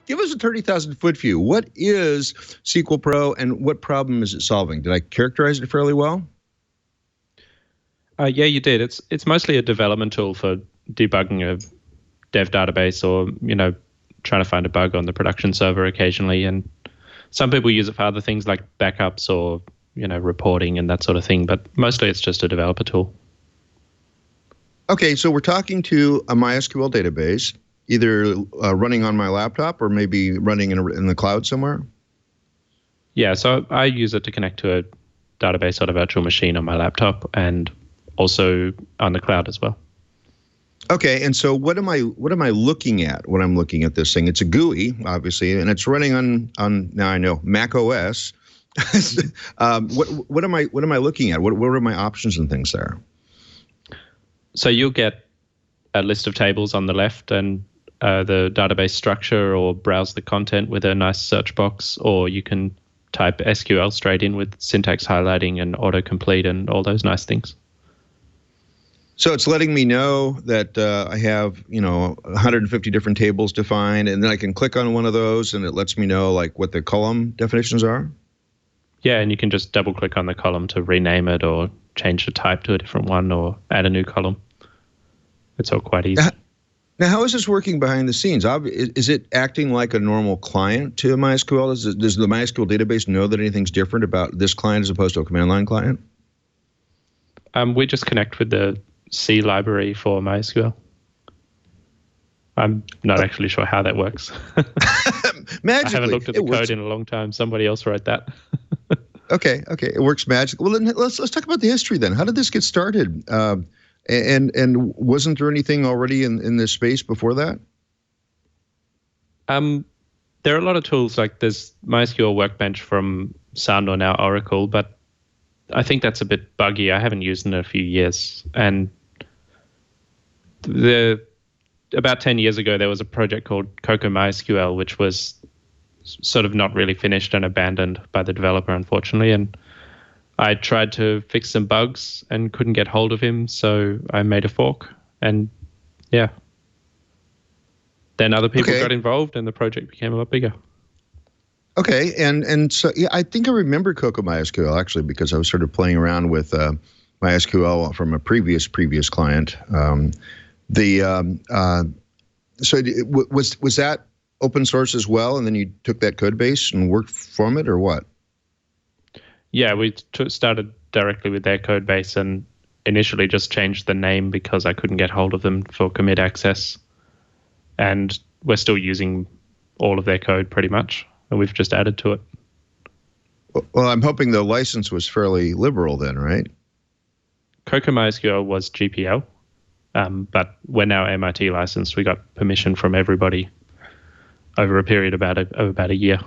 Give us a 30,000-foot view. What is SQL Pro, and what problem is it solving? Did I characterize it fairly well? Yeah, you did. It's mostly a development tool for debugging a dev database, or trying to find a bug on the production server occasionally. And some people use it for other things like backups or reporting and that sort of thing. But mostly it's just a developer tool. Okay, so we're talking to a MySQL database, either running on my laptop or maybe running in the cloud somewhere. Yeah, so I use it to connect to a database on a virtual machine on my laptop, and also on the cloud as well. Okay, and so what am I looking at when I'm looking at this thing? It's a GUI, obviously, and it's running on now I know Mac OS. What am I looking at? What are my options and things there? So you'll get a list of tables on the left, and the database structure, or browse the content with a nice search box, or you can type SQL straight in with syntax highlighting and autocomplete and all those nice things. So it's letting me know that I have 150 different tables defined, and then I can click on one of those, and it lets me know like what the column definitions are. Yeah, and you can just double click on the column to rename it, or change the type to a different one, or add a new column. It's all quite easy. Now, how is this working behind the scenes? Is it acting like a normal client to MySQL? Does the MySQL database know that anything's different about this client as opposed to a command line client? We just connect with the C library for MySQL. I'm not actually sure how that works. Magically. I haven't looked at the code in a long time. Somebody else wrote that. Okay, it works magically. Well, then let's talk about the history then. How did this get started? And wasn't there anything already in this space before that? There are a lot of tools, like there's MySQL Workbench from Sun, or now Oracle, but I think that's a bit buggy. I haven't used it in a few years. And about 10 years ago, there was a project called Coco MySQL, which was sort of not really finished and abandoned by the developer, unfortunately. And I tried to fix some bugs and couldn't get hold of him, so I made a fork. And yeah. Then other people got involved, and the project became a lot bigger. Okay, and so yeah, I think I remember Coco MySQL actually, because I was sort of playing around with MySQL from a previous client. So was that open source as well, and then you took that code base and worked from it, or what? Yeah, we started directly with their code base, and initially just changed the name because I couldn't get hold of them for commit access. And we're still using all of their code pretty much, and we've just added to it. Well, I'm hoping the license was fairly liberal then, right? Coco MySQL was GPL, but we're now MIT licensed. We got permission from everybody over a period of about a year.